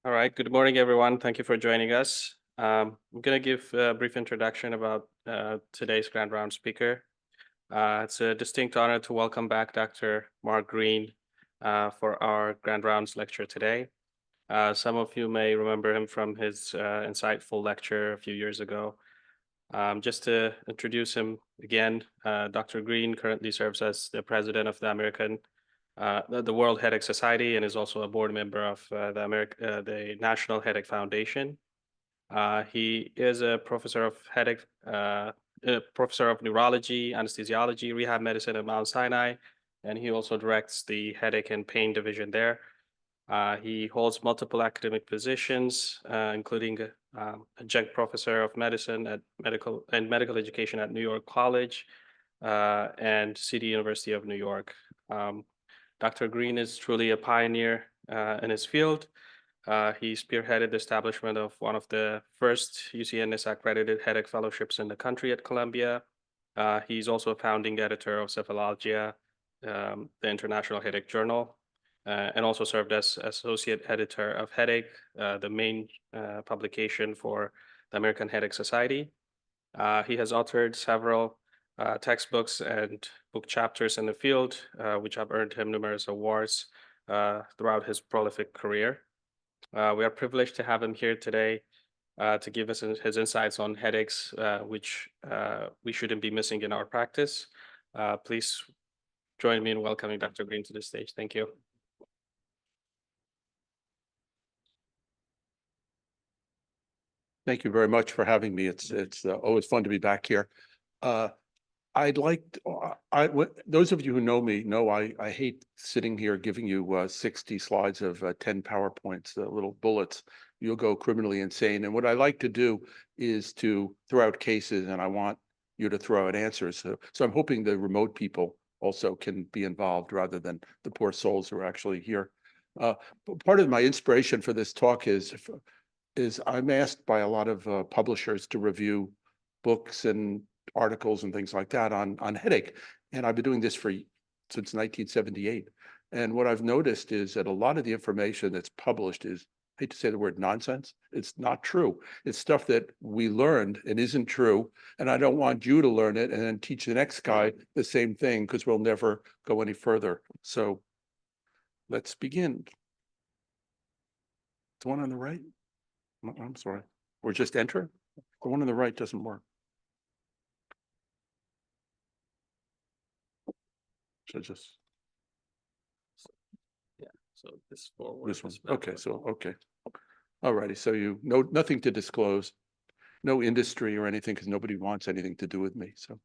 All right. Good morning, everyone. Thank you for joining us. I'm going to give a brief introduction about today's Grand Round speaker. It's a distinct honor to welcome back Dr. Mark Green for our Grand Rounds lecture today. Some of you may remember him from his insightful lecture a few years ago. Just to introduce him again, Dr. Green currently serves as the president of the World Headache Society, and is also a board member of the National Headache Foundation. He is a professor of professor of neurology, anesthesiology, rehab medicine at Mount Sinai, and he also directs the headache and pain division there. He holds multiple academic positions, including adjunct professor of medicine at medical education at New York College and City University of New York. Dr. Green is truly a pioneer in his field. He spearheaded the establishment of one of the first UCNS accredited headache fellowships in the country at Columbia. He's also a founding editor of Cephalalgia, the International Headache Journal, and also served as associate editor of Headache, the main publication for the American Headache Society. He has authored several textbooks and book chapters in the field, which have earned him numerous awards throughout his prolific career. We are privileged to have him here today to give us his insights on headaches, which we shouldn't be missing in our practice. Please join me in welcoming Dr. Green to the stage. Thank you. Thank you very much for having me. It's always fun to be back here. Those of you who know me know I hate sitting here giving you 60 slides of 10 PowerPoints, little bullets. You'll go criminally insane. And what I like to do is to throw out cases, and I want you to throw out answers. So I'm hoping the remote people also can be involved rather than the poor souls who are actually here. Part of my inspiration for this talk is I'm asked by a lot of publishers to review books and articles and things like that on headache. And I've been doing this since 1978. And what I've noticed is that a lot of the information that's published is, I hate to say the word nonsense, it's not true. It's stuff that we learned and isn't true. And I don't want you to learn it and then teach the next guy the same thing, because we'll never go any further. So let's begin. The one on the right? I'm sorry. Or just enter? The one on the right doesn't work. Should just so this forward. This one. Okay, so okay. All righty. So nothing to disclose, no industry or anything, because nobody wants anything to do with me. So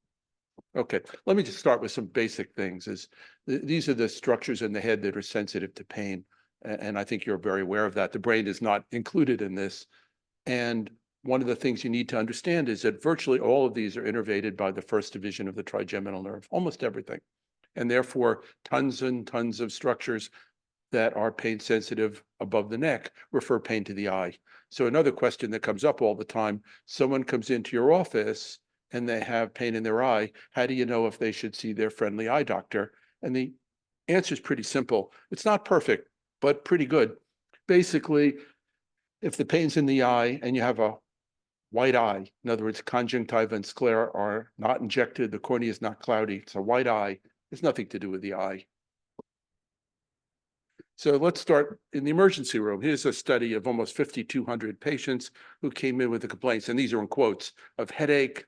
okay, let me just start with some basic things. These are the structures in the head that are sensitive to pain. And I think you're very aware of that. The brain is not included in this. And one of the things you need to understand is that virtually all of these are innervated by the first division of the trigeminal nerve, almost everything. And therefore, tons and tons of structures that are pain sensitive above the neck refer pain to the eye. So another question that comes up all the time, someone comes into your office and they have pain in their eye. How do you know if they should see their friendly eye doctor? And the answer is pretty simple. It's not perfect, but pretty good. Basically, if the pain's in the eye and you have a white eye, in other words, conjunctiva and sclera are not injected, the cornea is not cloudy, it's a white eye, it's nothing to do with the eye. So let's start in the emergency room. Here's a study of almost 5,200 patients who came in with the complaints, and these are in quotes, of headache,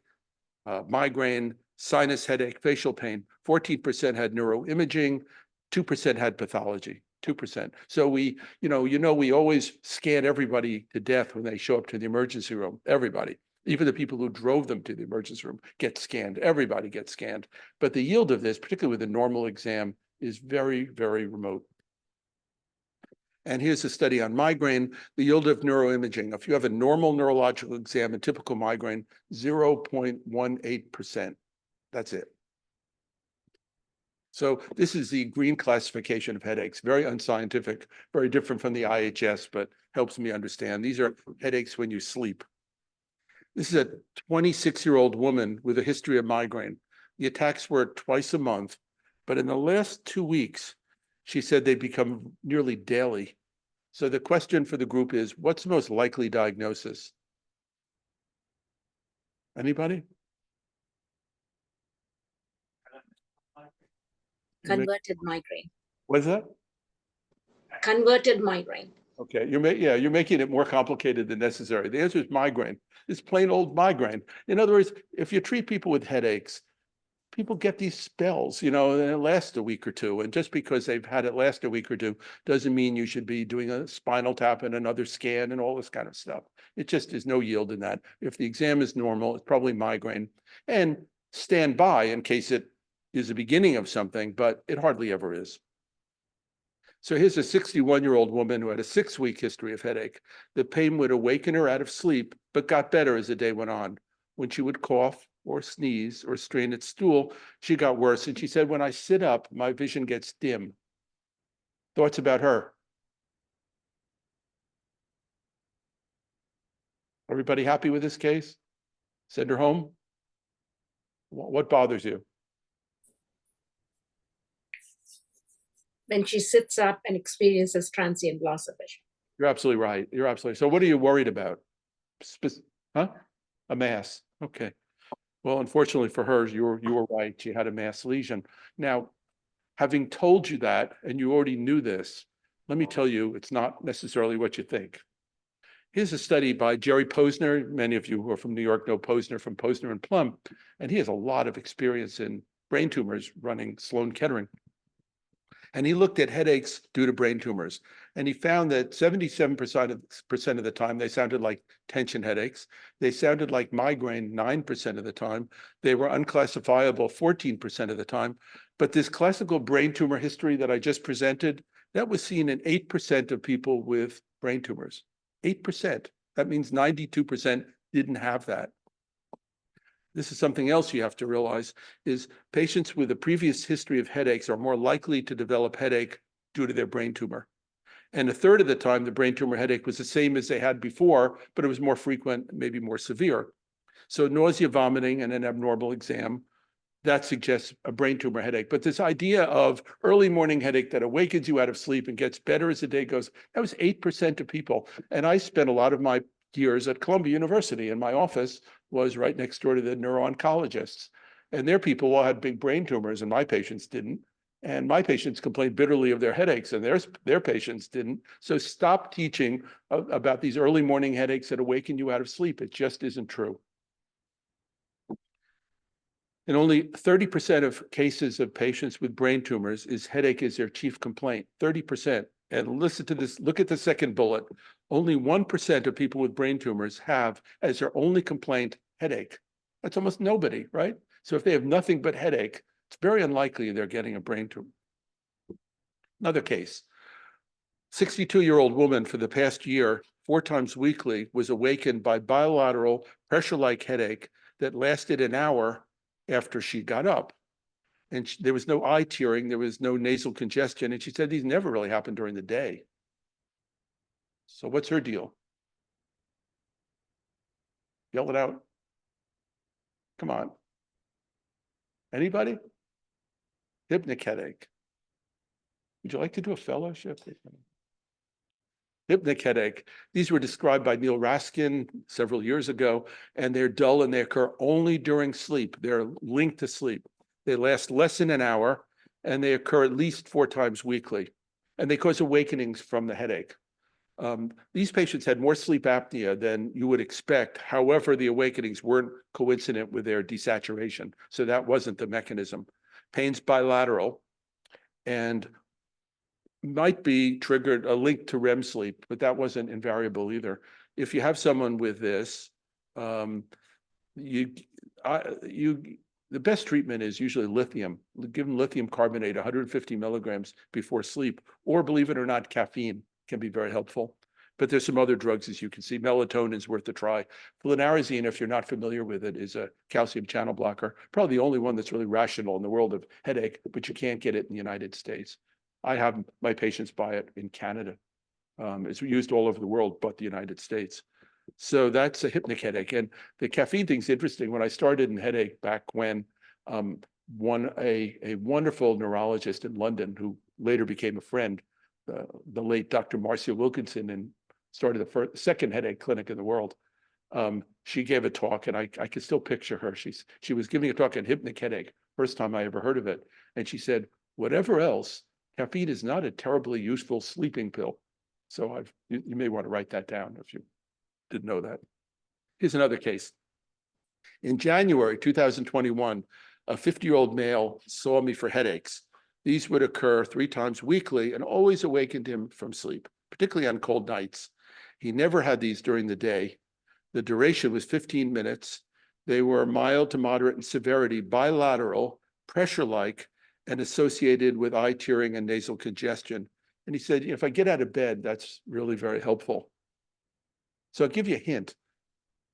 migraine, sinus headache, facial pain. 14% had neuroimaging, 2% had pathology. 2%. So we always scan everybody to death when they show up to the emergency room. Everybody, even the people who drove them to the emergency room, get scanned. Everybody gets scanned. But the yield of this, particularly with a normal exam, is very, very remote. And here's a study on migraine, the yield of neuroimaging. If you have a normal neurological exam, a typical migraine, 0.18%. That's it. So this is the Green classification of headaches, very unscientific, very different from the IHS, but helps me understand. These are headaches when you sleep. This is a 26-year-old woman with a history of migraine. The attacks were twice a month, but in the last 2 weeks, she said they become nearly daily. So the question for the group is, what's the most likely diagnosis? Anybody? Converted migraine. What is that? Converted migraine. Okay, you're making it more complicated than necessary. The answer is migraine. It's plain old migraine. In other words, if you treat people with headaches, people get these spells, and it lasts a week or two. And just because they've had it last a week or two doesn't mean you should be doing a spinal tap and another scan and all this kind of stuff. It just is no yield in that. If the exam is normal, it's probably migraine. And stand by in case it is the beginning of something, but it hardly ever is. So here's a 61-year-old woman who had a 6-week history of headache. The pain would awaken her out of sleep, but got better as the day went on. When she would cough or sneeze or strain at stool, she got worse. And she said, when I sit up, my vision gets dim. Thoughts about her? Everybody happy with this case? Send her home? What bothers you? When she sits up and experiences transient loss of vision. You're absolutely right. You're absolutely. So what are you worried about? A mass. Okay. Well, unfortunately for her, you were right. She had a mass lesion. Now, having told you that, and you already knew this, let me tell you, it's not necessarily what you think. Here's a study by Jerry Posner. Many of you who are from New York know Posner from Posner and Plum, and he has a lot of experience in brain tumors running Sloan Kettering. And he looked at headaches due to brain tumors. And he found that 77% of the time, they sounded like tension headaches. They sounded like migraine 9% of the time. They were unclassifiable 14% of the time. But this classical brain tumor history that I just presented, that was seen in 8% of people with brain tumors. 8%. That means 92% didn't have that. This is something else you have to realize, is patients with a previous history of headaches are more likely to develop headache due to their brain tumor. And a third of the time, the brain tumor headache was the same as they had before, but it was more frequent, maybe more severe. So nausea, vomiting, and an abnormal exam, that suggests a brain tumor headache. But this idea of early morning headache that awakens you out of sleep and gets better as the day goes, that was 8% of people. And I spent a lot of my years at Columbia University, and my office was right next door to the neuro-oncologists. And their people all had big brain tumors, and my patients didn't. And my patients complained bitterly of their headaches, and their patients didn't. So stop teaching about these early morning headaches that awaken you out of sleep. It just isn't true. In only 30% of cases of patients with brain tumors is headache is their chief complaint, 30%. And listen to this, look at the second bullet. Only 1% of people with brain tumors have as their only complaint headache. That's almost nobody, right? So if they have nothing but headache, it's very unlikely they're getting a brain tumor. Another case, 62-year-old woman for the past year, 4 times weekly, was awakened by bilateral pressure-like headache that lasted an hour after she got up. And there was no eye tearing, there was no nasal congestion. And she said these never really happened during the day. So what's her deal? Yell it out. Come on. Anybody? Hypnic headache. Would you like to do a fellowship? Hypnic headache. These were described by Neil Raskin several years ago, and they're dull and they occur only during sleep. They're linked to sleep. They last less than an hour, and they occur at least 4 times weekly, and they cause awakenings from the headache. These patients had more sleep apnea than you would expect. However, the awakenings weren't coincident with their desaturation, so that wasn't the mechanism. Pain's bilateral and might be triggered a link to REM sleep, but that wasn't invariable either. If you have someone with this, the best treatment is usually lithium. Give them lithium carbonate, 150 milligrams before sleep, or believe it or not, caffeine can be very helpful. But there's some other drugs, as you can see. Melatonin is worth a try. Flunarizine, if you're not familiar with it, is a calcium channel blocker, probably the only one that's really rational in the world of headache, but you can't get it in the United States. I have my patients buy it in Canada. It's used all over the world, but the United States. So that's a hypnic headache. And the caffeine thing's interesting. When I started in headache back when, a wonderful neurologist in London who later became a friend, the late Dr. Marcia Wilkinson, and started the second headache clinic in the world. She gave a talk, and I can still picture her. She was giving a talk on Hypnic headache, first time I ever heard of it. And she said, whatever else, caffeine is not a terribly useful sleeping pill. So you may want to write that down if you didn't know that. Here's another case. In January 2021, a 50-year-old male saw me for headaches. These would occur 3 times weekly and always awakened him from sleep, particularly on cold nights. He never had these during the day. The duration was 15 minutes. They were mild to moderate in severity, bilateral, pressure-like, and associated with eye tearing and nasal congestion. And he said, if I get out of bed, that's really very helpful. So I'll give you a hint.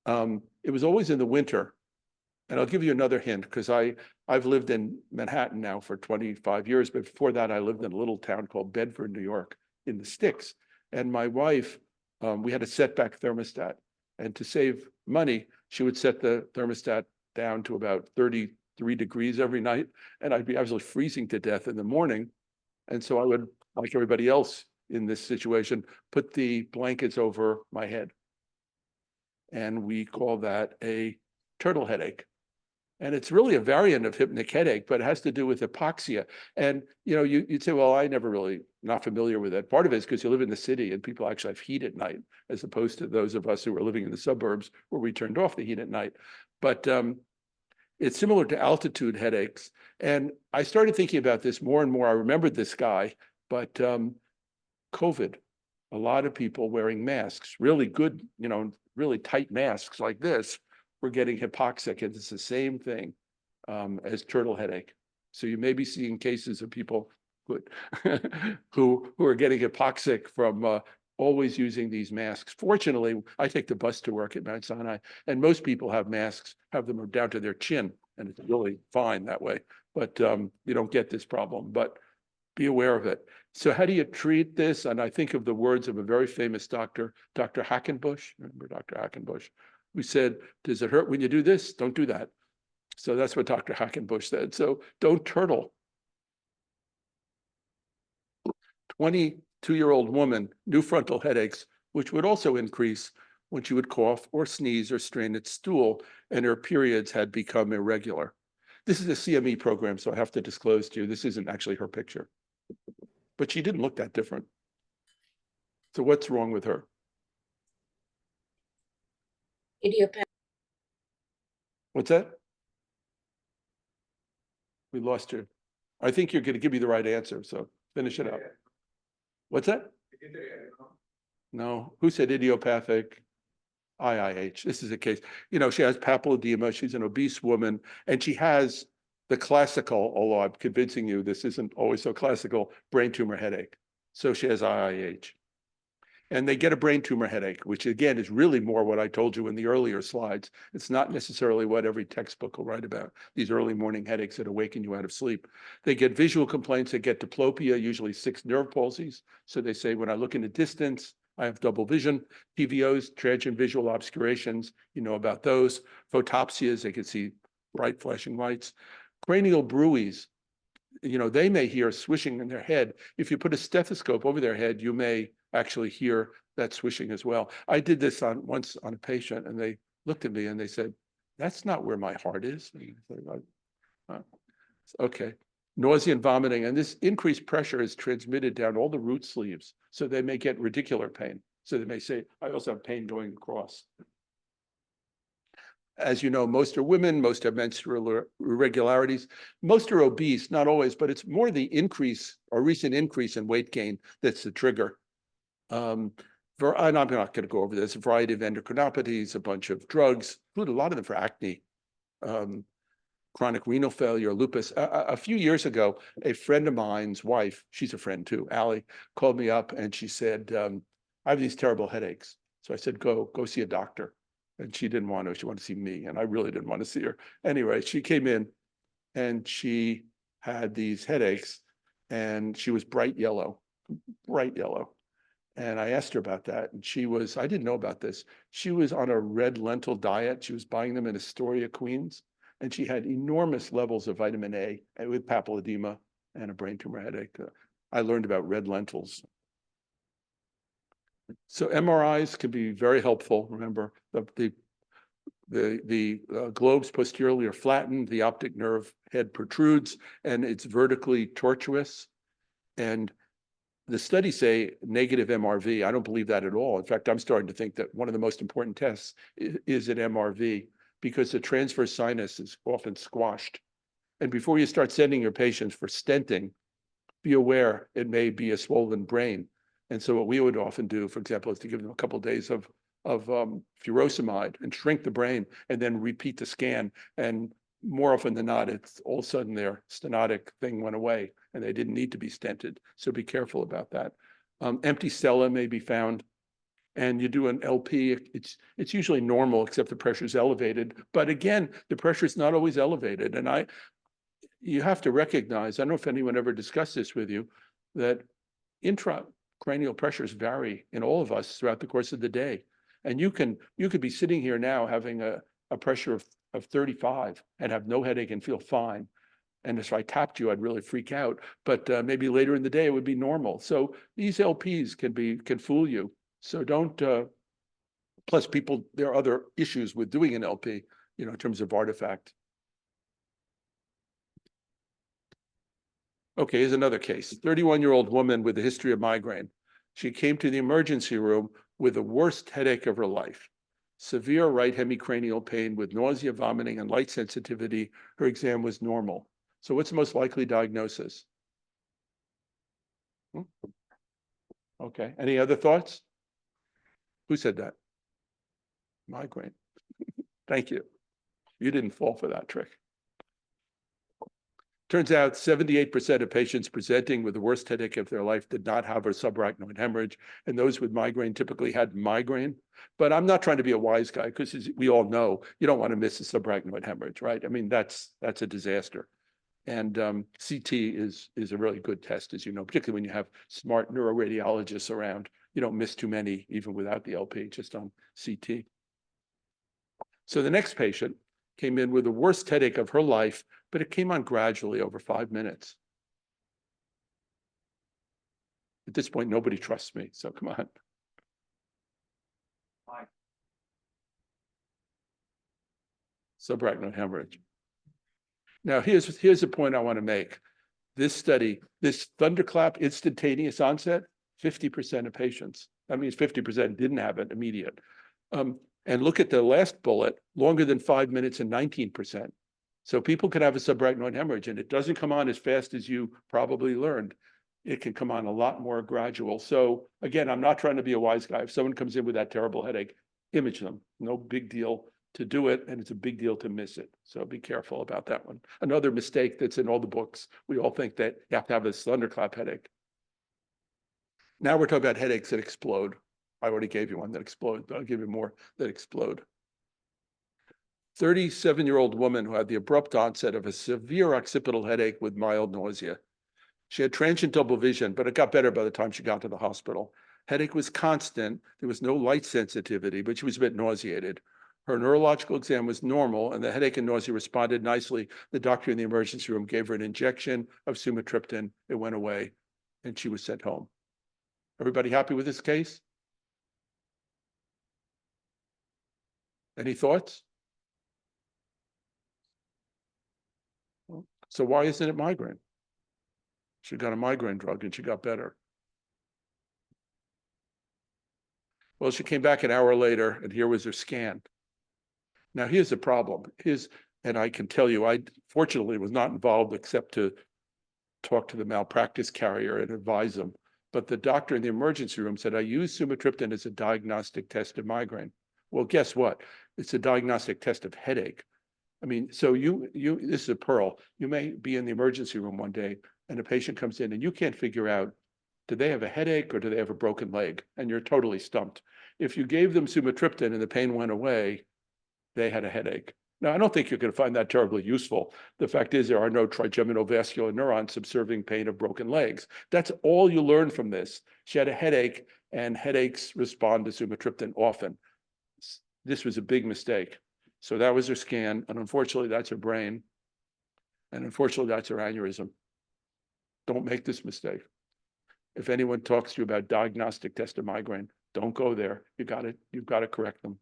It was always in the winter. And I'll give you another hint, because I've lived in Manhattan now for 25 years, but before that, I lived in a little town called Bedford, New York, in the sticks. And my wife, we had a setback thermostat. And to save money, she would set the thermostat down to about 33 degrees every night. And I'd be absolutely freezing to death in the morning. And so I would, like everybody else in this situation, put the blankets over my head. And we call that a turtle headache. And it's really a variant of Hypnic headache, but it has to do with hypoxia. And you'd say, well, I never really, not familiar with it. Part of it is because you live in the city and people actually have heat at night, as opposed to those of us who are living in the suburbs where we turned off the heat at night. But it's similar to altitude headaches. And I started thinking about this more and more. I remembered this guy, but COVID, a lot of people wearing masks, really good, really tight masks like this, we're getting hypoxic, and it's the same thing as turtle headache. So you may be seeing cases of people who are getting hypoxic from always using these masks. Fortunately, I take the bus to work at Mount Sinai, and most people have masks, have them down to their chin, and it's really fine that way. But you don't get this problem, but be aware of it. So how do you treat this? And I think of the words of a very famous doctor, Dr. Hackenbush. Remember Dr. Hackenbush? We said, does it hurt when you do this? Don't do that. So that's what Dr. Hackenbush said. So don't turtle. 22-year-old woman, new frontal headaches, which would also increase when she would cough or sneeze or strain at stool, and her periods had become irregular. This is a CME program, so I have to disclose to you, this isn't actually her picture. But she didn't look that different. So what's wrong with her? Idiopathic. What's that? We lost you. I think you're going to give me the right answer, so finish it up. What's that? No. Who said idiopathic? IIH. This is a case. She has papilledema. She's an obese woman, and she has the classical, although I'm convincing you this isn't always so classical, brain tumor headache. So she has IIH. And they get a brain tumor headache, which again is really more what I told you in the earlier slides. It's not necessarily what every textbook will write about, these early morning headaches that awaken you out of sleep. They get visual complaints, they get diplopia, usually 6 nerve palsies. So they say, when I look in the distance, I have double vision. TVOs, transient visual obscurations, you know about those. Photopsias, they can see bright flashing lights. Cranial bruits, they may hear swishing in their head. If you put a stethoscope over their head, you may actually hear that swishing as well. I did this once on a patient, and they looked at me and they said, that's not where my heart is. Okay. Nausea and vomiting, and this increased pressure is transmitted down all the root sleeves, so they may get radicular pain. So they may say, I also have pain going across. As you know, most are women, most have menstrual irregularities. Most are obese, not always, but it's more the increase or recent increase in weight gain that's the trigger. And I'm not going to go over this, a variety of endocrinopathies, a bunch of drugs, include a lot of them for acne, chronic renal failure, lupus. A few years ago, a friend of mine's wife, she's a friend too, Allie, called me up and she said, I have these terrible headaches. So I said, go see a doctor. And she didn't want to, she wanted to see me, and I really didn't want to see her. Anyway, she came in and she had these headaches and she was bright yellow. And I asked her about that, and I didn't know about this. She was on a red lentil diet. She was buying them in Astoria, Queens, and she had enormous levels of vitamin A with papilledema and a brain tumor headache. I learned about red lentils So MRIs can be very helpful. Remember, the globes posteriorly are flattened, the optic nerve head protrudes, and it's vertically tortuous. And the studies say negative MRV. I don't believe that at all. In fact, I'm starting to think that one of the most important tests is an MRV, because the transverse sinus is often squashed. And before you start sending your patients for stenting, be aware it may be a swollen brain. And so what we would often do, for example, is to give them a couple of days of furosemide and shrink the brain, and then repeat the scan. And more often than not, it's all of a sudden their stenotic thing went away and they didn't need to be stented. So be careful about that. Empty stela may be found, and you do an LP. It's usually normal, except the pressure is elevated. But again, the pressure is not always elevated. And you have to recognize, I don't know if anyone ever discussed this with you, that intracranial pressures vary in all of us throughout the course of the day. And you could be sitting here now having a pressure of 35 and have no headache and feel fine. And if I tapped you, I'd really freak out. But maybe later in the day, it would be normal. So these LPs can fool you. So don't, plus there are other issues with doing an LP, in terms of artifact. Okay, here's another case. 31-year-old woman with a history of migraine. She came to the emergency room with the worst headache of her life. Severe right hemicranial pain with nausea, vomiting, and light sensitivity. Her exam was normal. So what's the most likely diagnosis? Okay, any other thoughts? Who said that? Migraine. Thank you. You didn't fall for that trick. Turns out 78% of patients presenting with the worst headache of their life did not have a subarachnoid hemorrhage, and those with migraine typically had migraine. But I'm not trying to be a wise guy, because as we all know, you don't want to miss a subarachnoid hemorrhage, right? I mean, that's a disaster. And CT is a really good test, as you know, particularly when you have smart neuroradiologists around. You don't miss too many, even without the LP, just on CT. So the next patient came in with the worst headache of her life, but it came on gradually over 5 minutes. At this point, nobody trusts me, so come on. Subarachnoid hemorrhage. Now, here's a point I want to make. This study, this thunderclap instantaneous onset, 50% of patients. That means 50% didn't have it immediate. And look at the last bullet, longer than 5 minutes and 19%. So people can have a subarachnoid hemorrhage, and it doesn't come on as fast as you probably learned. It can come on a lot more gradual. So again, I'm not trying to be a wise guy. If someone comes in with that terrible headache, image them. No big deal to do it, and it's a big deal to miss it. So be careful about that one. Another mistake that's in all the books, we all think that you have to have a thunderclap headache. Now we're talking about headaches that explode. I already gave you one that explodes, but I'll give you more that explode. 37-year-old woman who had the abrupt onset of a severe occipital headache with mild nausea. She had transient double vision, but it got better by the time she got to the hospital. Headache was constant. There was no light sensitivity, but she was a bit nauseated. Her neurological exam was normal, and the headache and nausea responded nicely. The doctor in the emergency room gave her an injection of sumatriptan. It went away, and she was sent home. Everybody happy with this case? Any thoughts? So why isn't it migraine? She got a migraine drug and she got better. Well, she came back an hour later, and here was her scan. Now, here's the problem. And I can tell you, I fortunately was not involved except to talk to the malpractice carrier and advise them. But the doctor in the emergency room said, I use sumatriptan as a diagnostic test of migraine. Well, guess what? It's a diagnostic test of headache. I mean, so this is a pearl. You may be in the emergency room one day and a patient comes in and you can't figure out, do they have a headache or do they have a broken leg? And you're totally stumped. If you gave them sumatriptan and the pain went away, they had a headache. Now, I don't think you're going to find that terribly useful. The fact is there are no trigeminal vascular neurons observing pain of broken legs. That's all you learn from this. She had a headache, and headaches respond to sumatriptan often. This was a big mistake. So that was her scan, and unfortunately, that's her brain. And unfortunately, that's her aneurysm. Don't make this mistake. If anyone talks to you about diagnostic test of migraine, Don't go there. You've got to correct them.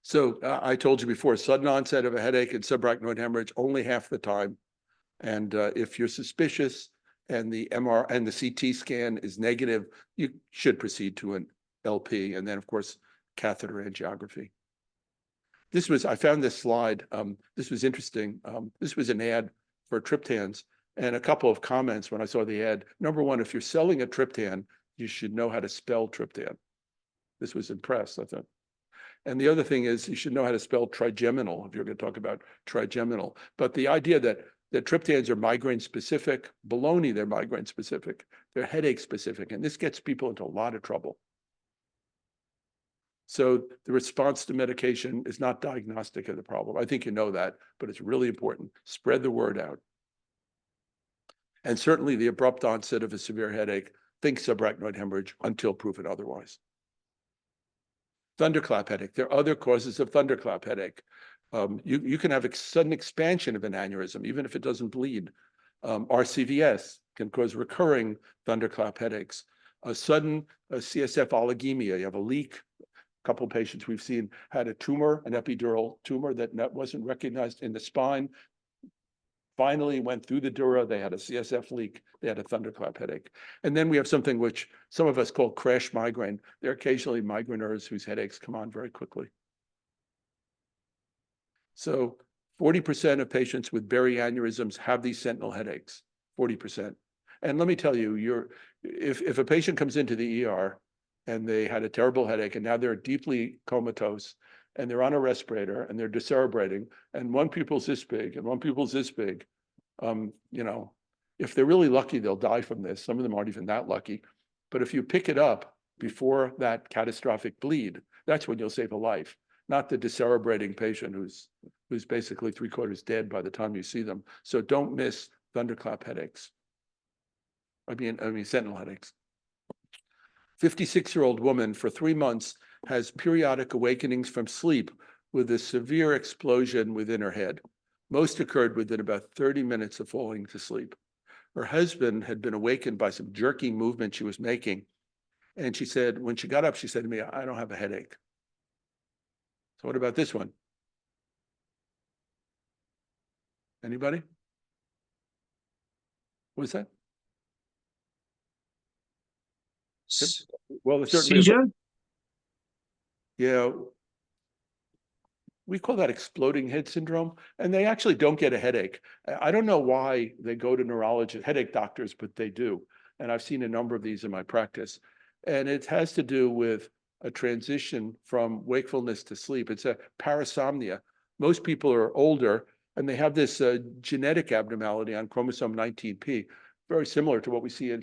So I told you before, sudden onset of a headache and subarachnoid hemorrhage only half the time. And if you're suspicious and the MR and the CT scan is negative, you should proceed to an LP, and then of course catheter angiography. I found this slide. This was interesting. This was an ad for triptans, and a couple of comments when I saw the ad. Number one, if you're selling a triptan, you should know how to spell triptan. This was impressed, I thought. And the other thing is you should know how to spell trigeminal if you're going to talk about trigeminal. But the idea that triptans are migraine specific, baloney, they're migraine specific, they're headache specific, and this gets people into a lot of trouble. So the response to medication is not diagnostic of the problem. I think you know that, but it's really important. Spread the word out. And certainly the abrupt onset of a severe headache, think subarachnoid hemorrhage until proven otherwise. Thunderclap headache. There are other causes of thunderclap headache. You can have a sudden expansion of an aneurysm, even if it doesn't bleed. RCVS can cause recurring thunderclap headaches. A sudden CSF oligemia, you have a leak. A couple of patients we've seen had a tumor, an epidural tumor that wasn't recognized in the spine. Finally went through the dura, they had a CSF leak, they had a thunderclap headache. And then we have something which some of us call crash migraine. There are occasionally migraineurs whose headaches come on very quickly. So 40% of patients with Berry aneurysms have these sentinel headaches, 40%. And let me tell you, if a patient comes into the ER and they had a terrible headache and now they're deeply comatose and they're on a respirator and they're decerebrating and one pupil's this big and one pupil's this big, if they're really lucky, they'll die from this. Some of them aren't even that lucky. But if you pick it up before that catastrophic bleed, that's when you'll save a life, not the decerebrating patient who's basically 3/4 dead by the time you see them. So don't miss thunderclap headaches. I mean sentinel headaches. 56-year-old woman for 3 months has periodic awakenings from sleep with a severe explosion within her head. Most occurred within about 30 minutes of falling to sleep. Her husband had been awakened by some jerking movement she was making. And she said, when she got up, she said to me, I don't have a headache. So what about this one? Anybody? What's that? Well, it's certainly Seizure? Yeah, we call that exploding head syndrome, and they actually don't get a headache. I don't know why they go to neurologists, headache doctors, but they do. And I've seen a number of these in my practice. And it has to do with a transition from wakefulness to sleep. It's a parasomnia. Most people are older and they have this genetic abnormality on chromosome 19p, very similar to what we see in,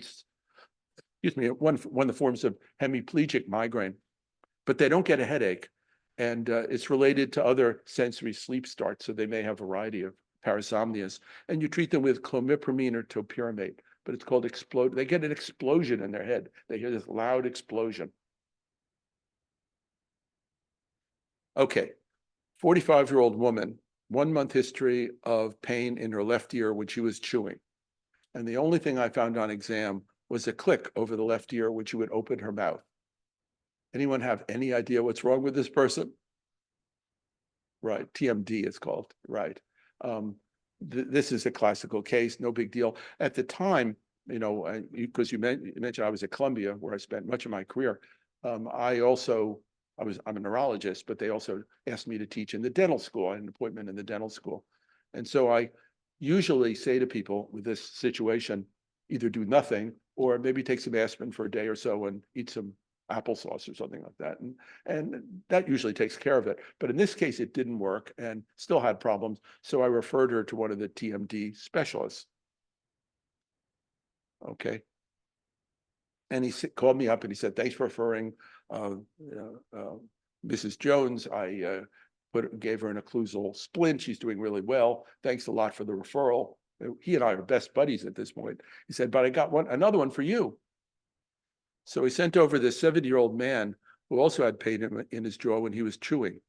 one of the forms of hemiplegic migraine, but they don't get a headache. And it's related to other sensory sleep starts. So they may have a variety of parasomnias. And you treat them with clomipramine or topiramate, but it's called explode. They get an explosion in their head. They hear this loud explosion. Okay, 45-year-old woman, 1 month history of pain in her left ear when she was chewing. And the only thing I found on exam was a click over the left ear when she would open her mouth. Anyone have any idea what's wrong with this person? Right, TMD it's called, right. This is a classical case, no big deal. At the time, because you mentioned I was at Columbia where I spent much of my career. I'm a neurologist, but they also asked me to teach in the dental school. I had an appointment in the dental school. And so I usually say to people with this situation, either do nothing or maybe take some aspirin for a day or so and eat some applesauce or something like that. And that usually takes care of it. But in this case, it didn't work and still had problems. So I referred her to one of the TMD specialists. Okay. And he called me up and he said, thanks for referring Mrs. Jones. I gave her an occlusal splint. She's doing really well. Thanks a lot for the referral. He and I are best buddies at this point. He said, but I got another one for you. So he sent over this 70-year-old man who also had pain in his jaw when he was chewing.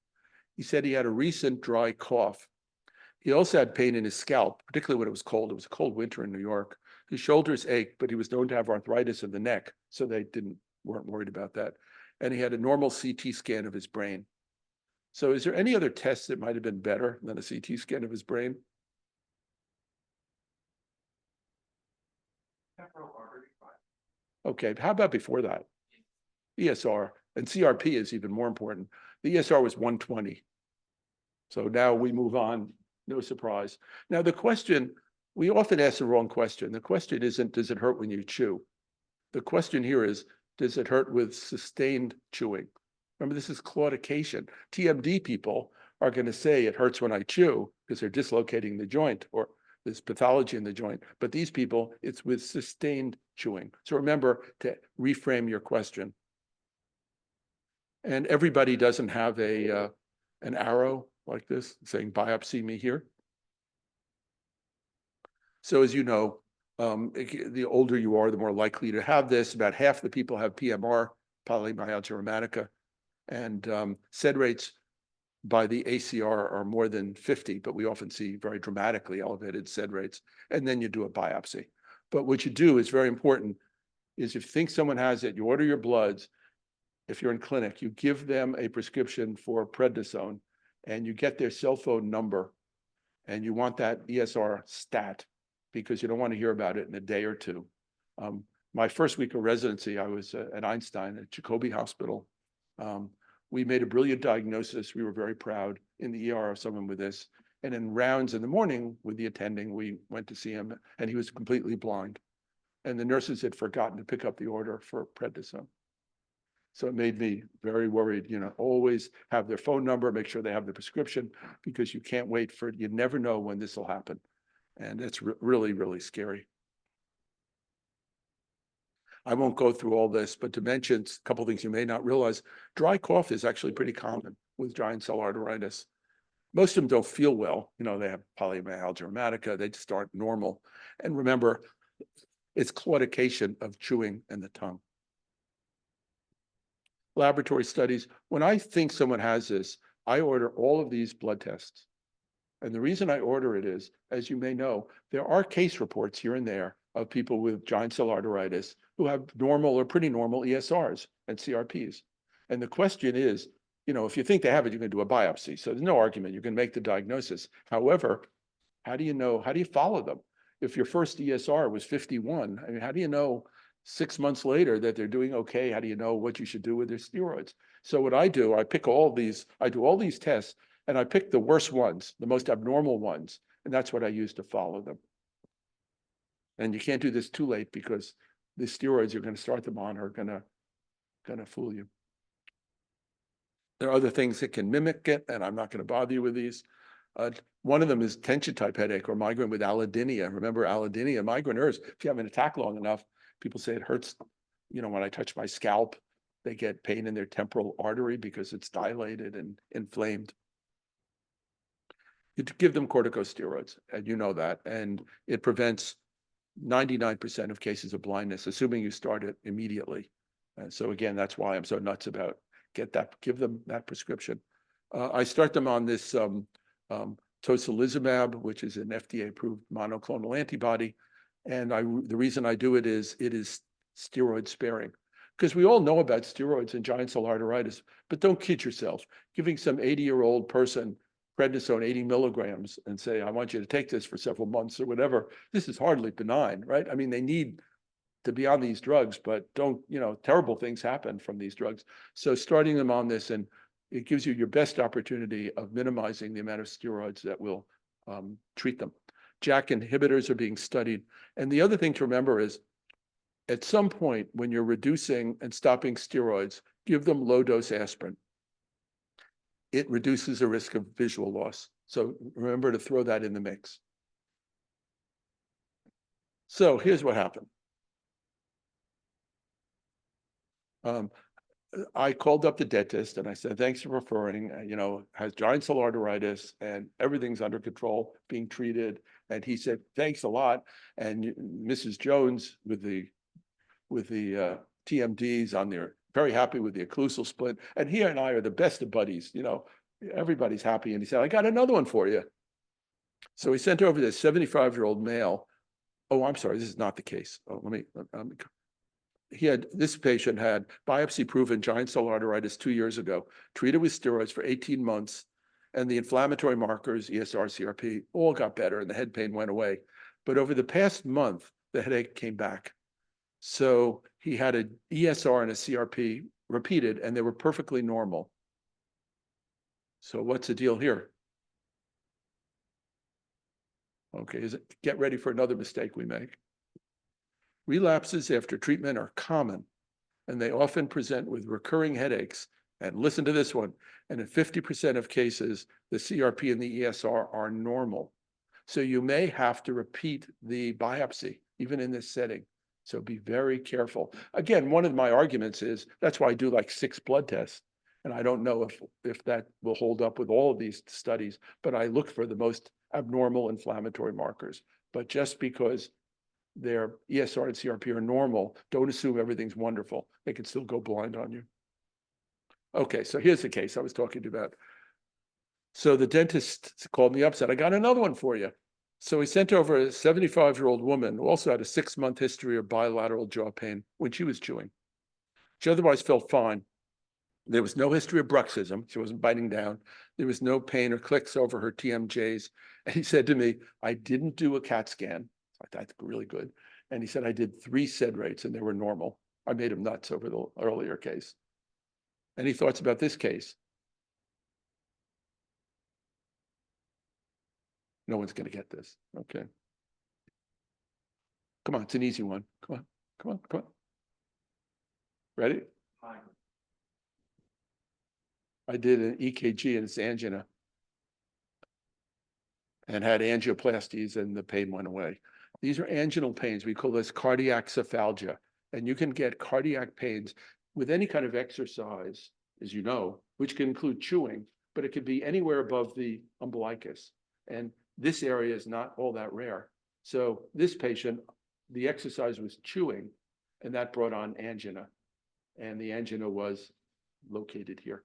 He said he had a recent dry cough. He also had pain in his scalp, particularly when it was cold. It was a cold winter in New York. His shoulders ached, but he was known to have arthritis of the neck, so they didn't weren't worried about that. And he had a normal CT scan of his brain. So is there any other test that might have been better than a CT scan of his brain? Okay, how about before that? ESR, and CRP is even more important. The ESR was 120. So now we move on, no surprise. Now the question, we often ask the wrong question. The question isn't, does it hurt when you chew? The question here is, does it hurt with sustained chewing? Remember, this is claudication. TMD people are going to say it hurts when I chew because they're dislocating the joint or there's pathology in the joint. But these people, it's with sustained chewing. So remember to reframe your question. And everybody doesn't have an arrow like this saying biopsy me here. So as you know, the older you are, the more likely to have this. About half the people have PMR, polymyalgia rheumatica, and SED rates by the ACR are more than 50, but we often see very dramatically elevated SED rates, and then you do a biopsy. But what you do is very important, is if you think someone has it, you order your bloods. If you're in clinic, you give them a prescription for prednisone, and you get their cell phone number, and you want that ESR stat, because you don't want to hear about it in a day or two. My first week of residency, I was at Einstein at Jacobi Hospital. We made a brilliant diagnosis. We were very proud in the ER of someone with this. And in rounds in the morning with the attending, we went to see him, and he was completely blind. And the nurses had forgotten to pick up the order for prednisone. So it made me very worried, always have their phone number, make sure they have the prescription, because you can't wait for it. You never know when this will happen. And it's really, really scary. I won't go through all this, but to mention a couple of things you may not realize, dry cough is actually pretty common with giant cell arteritis. Most of them don't feel well. They have polymyalgia rheumatica. They just aren't normal. And remember, it's claudication of chewing in the tongue. Laboratory studies. When I think someone has this, I order all of these blood tests. And the reason I order it is, as you may know, there are case reports here and there of people with giant cell arteritis who have normal or pretty normal ESRs and CRPs. And the question is, if you think they have it, you can do a biopsy. So there's no argument. You can make the diagnosis. However, how do you know? How do you follow them? If your first ESR was 51, I mean, how do you know 6 months later that they're doing okay? How do you know what you should do with their steroids? So what I do, I do all these tests, and I pick the worst ones, the most abnormal ones, and that's what I use to follow them. And you can't do this too late, because the steroids you're going to start them on are going to fool you. There are other things that can mimic it, and I'm not going to bother you with these. One of them is tension type headache or migraine with allodynia. Remember allodynia, migraine hurts. If you have an attack long enough, people say it hurts. When I touch my scalp, they get pain in their temporal artery because it's dilated and inflamed. You give them corticosteroids, and you know that, and it prevents 99% of cases of blindness, assuming you start it immediately. And so again, that's why I'm so nuts about give them that prescription. I start them on this tocilizumab, which is an FDA-approved monoclonal antibody. And the reason I do it is steroid sparing. Because we all know about steroids in giant cell arteritis, but don't kid yourself. Giving some 80-year-old person prednisone 80 milligrams and say, I want you to take this for several months or whatever, this is hardly benign, right? I mean, they need to be on these drugs, but terrible things happen from these drugs. So starting them on this, and it gives you your best opportunity of minimizing the amount of steroids that will treat them. JAK inhibitors are being studied. And the other thing to remember is, at some point when you're reducing and stopping steroids, give them low-dose aspirin. It reduces the risk of visual loss. So remember to throw that in the mix. So here's what happened. I called up the dentist and I said, thanks for referring, has giant cell arteritis and everything's under control, being treated. And he said, thanks a lot. And Mrs. Jones with the TMDs on there, very happy with the occlusal split. And he and I are the best of buddies, everybody's happy. And he said, I got another one for you. So he sent over this 75-year-old male. Oh, I'm sorry, this is not the case. Oh, let me this patient had biopsy-proven giant cell arteritis 2 years ago, treated with steroids for 18 months, and the inflammatory markers, ESR, CRP, all got better, and the head pain went away. But over the past month, the headache came back. So he had an ESR and a CRP repeated, and they were perfectly normal. So what's the deal here? Okay, get ready for another mistake we make. Relapses after treatment are common, and they often present with recurring headaches. And listen to this one. And in 50% of cases, the CRP and the ESR are normal. So you may have to repeat the biopsy, even in this setting. So be very careful. Again, one of my arguments is that's why I do like 6 blood tests. And I don't know if that will hold up with all of these studies, but I look for the most abnormal inflammatory markers. But just because their ESR and CRP are normal, don't assume everything's wonderful. They can still go blind on you. Okay, so here's the case I was talking about. So the dentist called me up, said, I got another one for you. So he sent over a 75-year-old woman who also had a 6-month history of bilateral jaw pain when she was chewing. She otherwise felt fine. There was no history of bruxism. She wasn't biting down. There was no pain or clicks over her TMJs. And he said to me, I didn't do a CAT scan. That's really good. And he said, I did 3 SED rates and they were normal. I made him nuts over the earlier case. Any thoughts about this case? No one's going to get this. Okay. Come on, it's an easy one. Come on, come on, come on. Ready? Fine. I did an EKG and it's angina and had angioplasties and the pain went away. These are anginal pains. We call this cardiac cephalgia. And you can get cardiac pains with any kind of exercise, as you know, which can include chewing, but it could be anywhere above the umbilicus. And this area is not all that rare. So this patient, the exercise was chewing, and that brought on angina. And the angina was located here.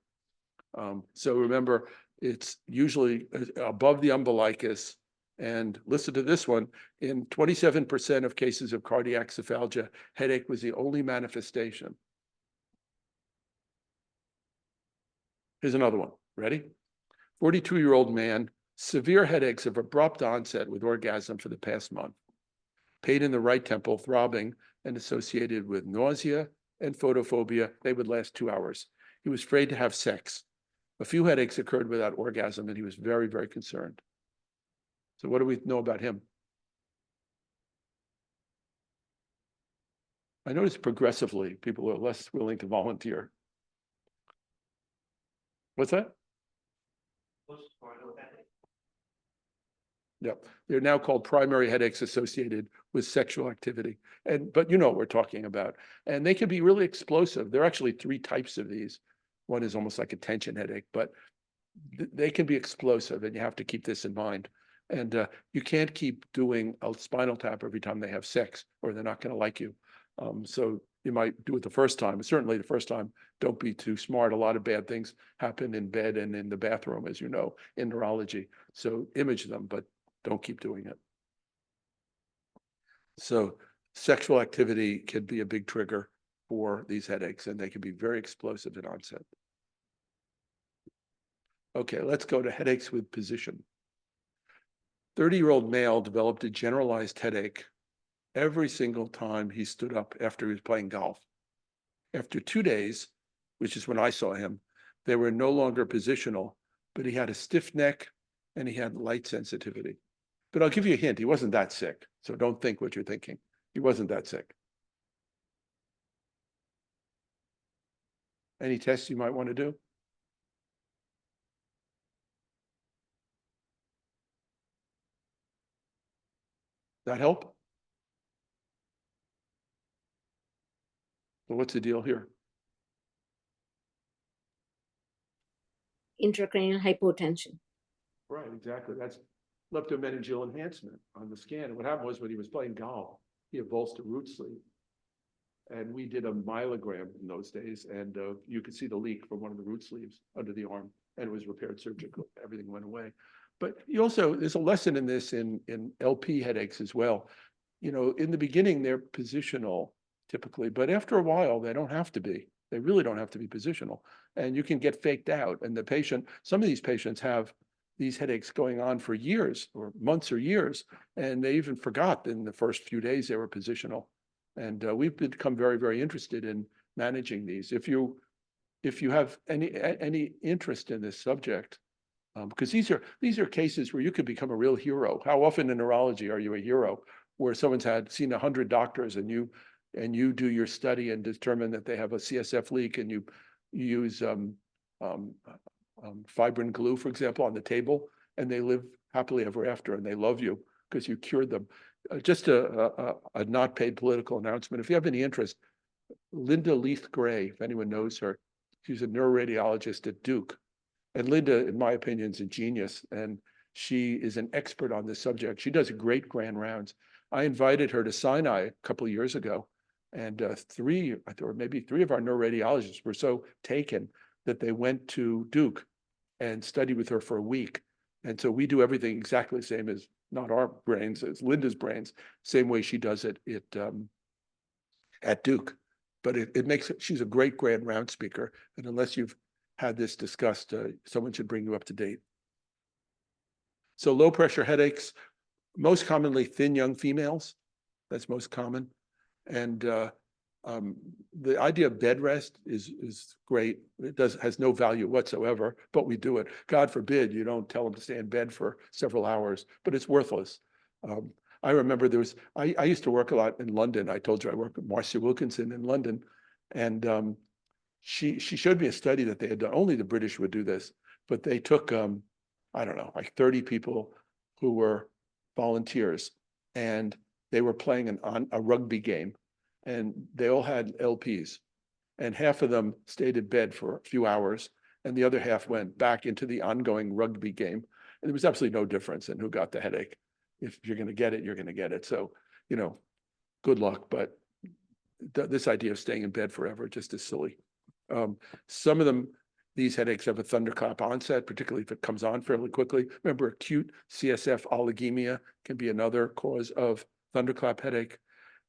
So remember, it's usually above the umbilicus. And listen to this one. In 27% of cases of cardiac cephalgia, headache was the only manifestation. Here's another one. Ready? 42-year-old man, severe headaches of abrupt onset with orgasm for the past month. Pain in the right temple, throbbing, and associated with nausea and photophobia. They would last 2 hours. He was afraid to have sex. A few headaches occurred without orgasm, and he was very, very concerned. So what do we know about him? I notice progressively people are less willing to volunteer. What's that? Yep. They're now called primary headaches associated with sexual activity. But you know what we're talking about. And they can be really explosive. There are actually 3 types of these. One is almost like a tension headache, but they can be explosive, and you have to keep this in mind. And you can't keep doing a spinal tap every time they have sex, or they're not going to like you. So you might do it the first time. Certainly the first time, don't be too smart. A lot of bad things happen in bed and in the bathroom, as you know, in neurology. So image them, but don't keep doing it. So sexual activity can be a big trigger for these headaches, and they can be very explosive in onset. Okay, let's go to headaches with position. 30-year-old male developed a generalized headache every single time he stood up after he was playing golf. After 2 days, which is when I saw him, they were no longer positional, but he had a stiff neck and he had light sensitivity. But I'll give you a hint, he wasn't that sick. So don't think what you're thinking. He wasn't that sick. Any tests you might want to do? That help? So what's the deal here? Intracranial hypotension. Right, exactly. That's leptomeningeal enhancement on the scan. And what happened was when he was playing golf, he had avulsed a root sleeve. And we did a myelogram in those days, and you could see the leak from one of the root sleeves under the arm, and it was repaired surgically. Everything went away. But you also, there's a lesson in this in LP headaches as well. You know, in the beginning, they're positional. typically, but after a while, they don't have to be. They really don't have to be positional. And you can get faked out. And the patient, some of these patients have these headaches going on for years or months or years, and they even forgot in the first few days they were positional. And we've become very, very interested in managing these. If you have any interest in this subject, because these are cases where you could become a real hero. How often in neurology are you a hero, where someone's seen 100 doctors and you do your study and determine that they have a CSF leak, and you use fibrin glue, for example, on the table, and they live happily ever after, and they love you because you cured them. Just a not paid political announcement. If you have any interest, Linda Leith Gray, if anyone knows her, she's a neuroradiologist at Duke. And Linda, in my opinion, is a genius, and she is an expert on this subject. She does great grand rounds. I invited her to Sinai a couple of years ago, and three of our neuroradiologists were so taken that they went to Duke and studied with her for a week. And so we do everything exactly the same as, not our brains, as Linda's brains, same way she does it at Duke. But she's a great grand round speaker. And unless you've had this discussed, someone should bring you up to date. So low pressure headaches, most commonly thin young females. That's most common. And the idea of bed rest is great. It has no value whatsoever, but we do it. God forbid you don't tell them to stay in bed for several hours, but it's worthless. I remember I used to work a lot in London. I told you I worked with Marcia Wilkinson in London, and she showed me a study that they had done. Only the British would do this, but they took, I don't know, like 30 people who were volunteers, and they were playing a rugby game, and they all had LPs, and half of them stayed in bed for a few hours, and the other half went back into the ongoing rugby game. And there was absolutely no difference in who got the headache. If you're going to get it, you're going to get it. So, good luck. But this idea of staying in bed forever just is silly. Some of them, these headaches have a thunderclap onset, particularly if it comes on fairly quickly. Remember, acute CSF oligemia can be another cause of thunderclap headache.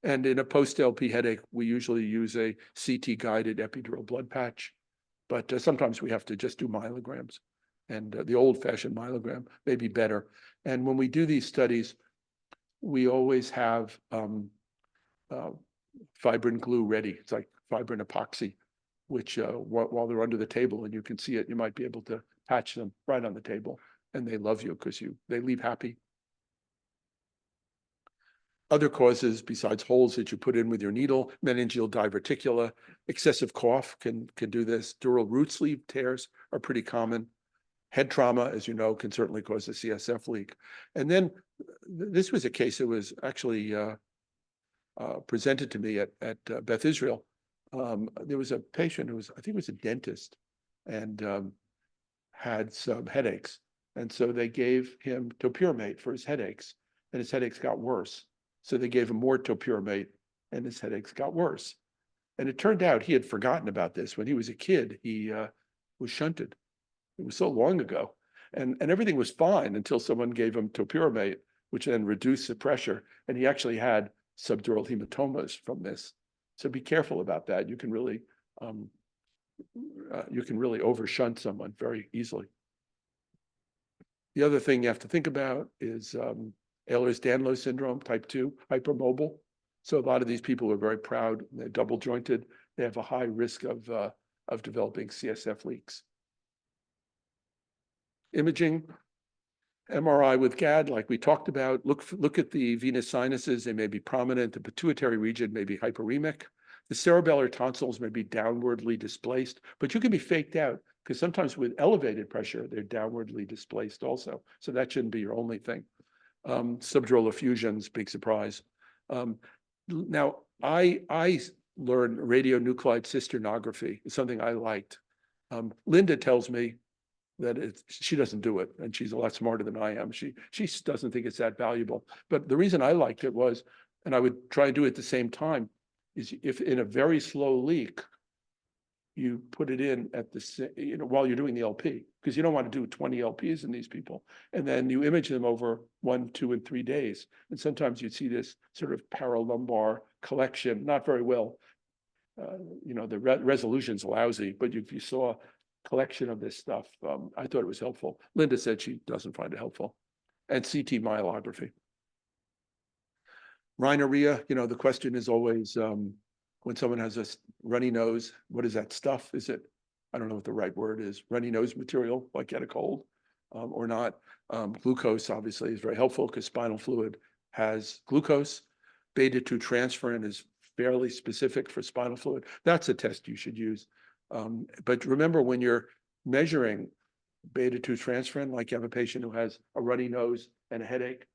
And in a post-LP headache, we usually use a CT-guided epidural blood patch, but sometimes we have to just do myelograms. And the old-fashioned myelogram may be better. And when we do these studies, we always have fibrin glue ready. It's like fibrin epoxy, which while they're under the table and you can see it, you might be able to patch them right on the table, and they love you because they leave happy. Other causes besides holes that you put in with your needle, meningeal diverticula, excessive cough can do this. Dural root sleeve tears are pretty common. Head trauma, as you know, can certainly cause a CSF leak. And then this was a case that was actually presented to me at Beth Israel. There was a patient who I think it was a dentist, and had some headaches. And so they gave him topiramate for his headaches, and his headaches got worse. So they gave him more topiramate, and his headaches got worse. And it turned out he had forgotten about this. When he was a kid, he was shunted. It was so long ago. And everything was fine until someone gave him topiramate, which then reduced the pressure. And he actually had subdural hematomas from this. So be careful about that. You can really overshunt someone very easily. The other thing you have to think about is Ehlers-Danlos syndrome, type 2, hypermobile. So a lot of these people are very proud. They're double jointed. They have a high risk of developing CSF leaks. Imaging, MRI with GAD, like we talked about. Look at the venous sinuses. They may be prominent. The pituitary region may be hyperemic. The cerebellar tonsils may be downwardly displaced, but you can be faked out because sometimes with elevated pressure, they're downwardly displaced also. So that shouldn't be your only thing. Subdural effusions, big surprise. Now, I learned radionuclide cysternography. It's something I liked. Linda tells me that she doesn't do it, and she's a lot smarter than I am. She doesn't think it's that valuable. But the reason I liked it was, and I would try and do it at the same time, is if in a very slow leak, you put it in at while you're doing the LP, because you don't want to do 20 LPs in these people. And then you image them over 1, 2, and 3 days. And sometimes you'd see this sort of paralumbar collection, not very well. The resolution's lousy, but if you saw collection of this stuff, I thought it was helpful. Linda said she doesn't find it helpful. And CT myelography. Rhinorrhea, the question is always, when someone has a runny nose, what is that stuff? Is it, I don't know what the right word is, runny nose material, like get a cold or not? Glucose obviously is very helpful because spinal fluid has glucose. Beta-2 transferrin is fairly specific for spinal fluid. That's a test you should use. But remember, when you're measuring beta-2 transferrin, like you have a patient who has a runny nose and a headache,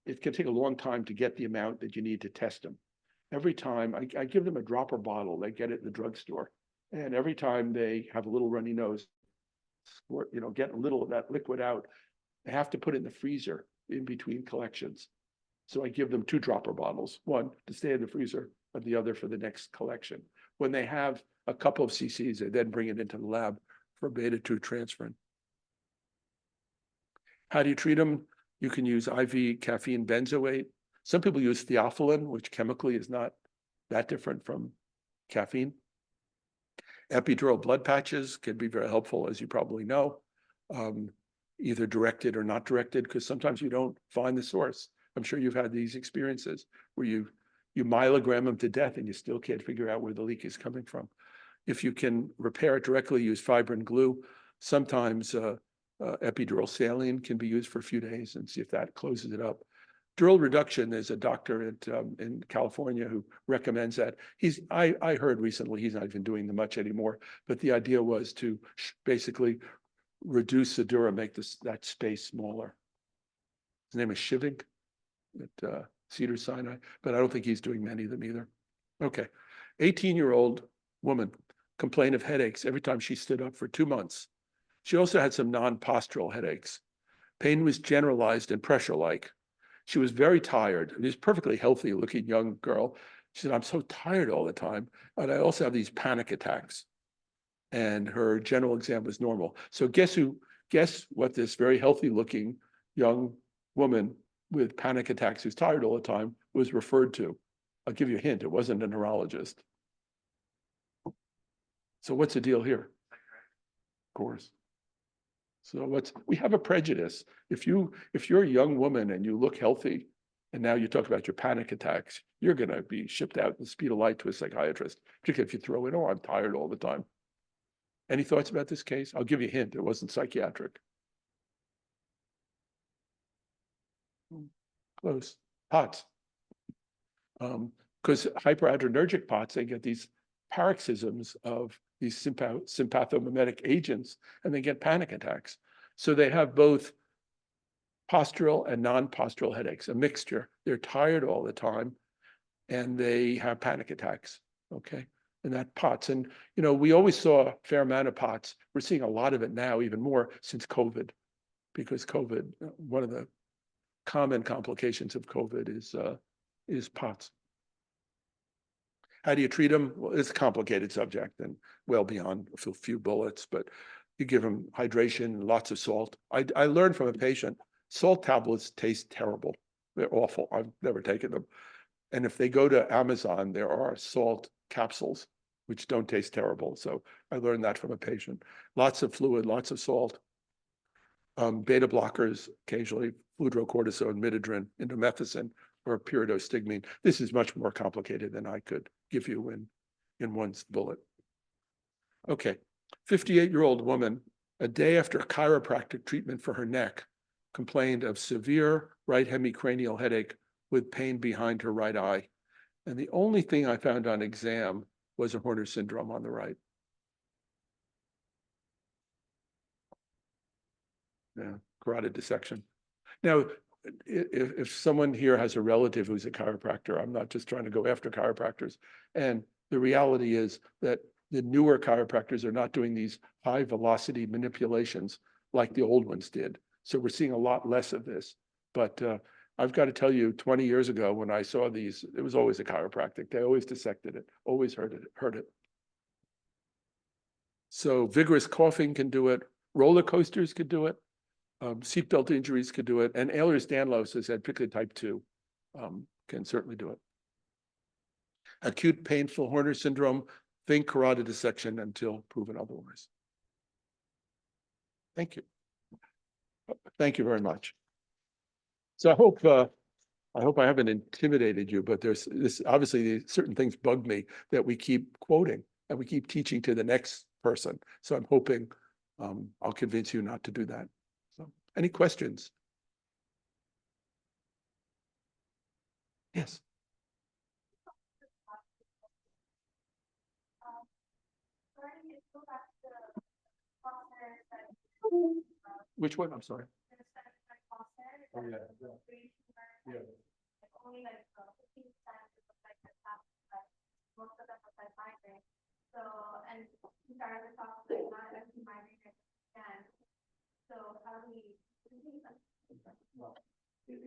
it can take a long time to get the amount that you need to test them. Every time I give them a dropper bottle, they get it in the drugstore. And every time they have a little runny nose, get a little of that liquid out, they have to put it in the freezer in between collections. So I give them 2 dropper bottles, one to stay in the freezer, and the other for the next collection. When they have a couple of cc's, they then bring it into the lab for beta-2 transferrin. How do you treat them? You can use IV caffeine benzoate. Some people use theophylline, which chemically is not that different from caffeine. Epidural blood patches can be very helpful, as you probably know, either directed or not directed, because sometimes you don't find the source. I'm sure you've had these experiences where you myelogram them to death and you still can't figure out where the leak is coming from. If you can repair it directly, use fibrin glue. Sometimes epidural saline can be used for a few days and see if that closes it up. Dural reduction, there's a doctor in California who recommends that. I heard recently he's not even doing them much anymore, but the idea was to basically reduce the dura, make that space smaller. His name is Shivik at Cedars-Sinai, but I don't think he's doing many of them either. Okay, 18-year-old woman complained of headaches every time she stood up for 2 months. She also had some non-postural headaches. Pain was generalized and pressure-like. She was very tired. She was a perfectly healthy looking young girl. She said, I'm so tired all the time. And I also have these panic attacks. And her general exam was normal. So guess what this very healthy looking young woman with panic attacks who's tired all the time was referred to? I'll give you a hint. It wasn't a neurologist. So what's the deal here? Of course. So we have a prejudice. If you're a young woman and you look healthy, and now you talk about your panic attacks, you're going to be shipped out at the speed of light to a psychiatrist, particularly if you throw in, oh, I'm tired all the time. Any thoughts about this case? I'll give you a hint. It wasn't psychiatric. Close. POTS. Because hyperadrenergic POTS, they get these paroxysms of these sympathomimetic agents, and they get panic attacks. So they have both postural and non-postural headaches, a mixture. They're tired all the time, and they have panic attacks, okay? And that POTS. And, we always saw a fair amount of POTS. We're seeing a lot of it now, even more since COVID, because COVID, one of the common complications of COVID is POTS. How do you treat them? Well, it's a complicated subject and well beyond a few bullets, but you give them hydration, lots of salt. I learned from a patient, salt tablets taste terrible. They're awful. I've never taken them. And if they go to Amazon, there are salt capsules, which don't taste terrible. So I learned that from a patient. Lots of fluid, lots of salt. Beta blockers, occasionally fludrocortisone, midodrine, indomethacin, or pyridostigmine. This is much more complicated than I could give you in one bullet. Okay, 58-year-old woman, a day after chiropractic treatment for her neck, complained of severe right hemicranial headache with pain behind her right eye. And the only thing I found on exam was a Horner syndrome on the right. Yeah, carotid dissection. Now, if someone here has a relative who's a chiropractor, I'm not just trying to go after chiropractors. And the reality is that the newer chiropractors are not doing these high velocity manipulations like the old ones did. So we're seeing a lot less of this. But I've got to tell you, 20 years ago when I saw these, it was always a chiropractic. They always dissected it, always heard it. So vigorous coughing can do it. Roller coasters could do it. Seatbelt injuries could do it, and Ehlers-Danlos, as I said, particularly type 2, can certainly do it. acute painful Horner syndrome, think carotid dissection until proven otherwise. Thank you. Thank you very much. So I hope I haven't intimidated you, but there's this obviously certain things bug me that we keep quoting and we keep teaching to the next person. So I'm hoping I'll convince you not to do that. So any questions? Yes. Which one? I'm sorry. Oh, yeah. Yeah.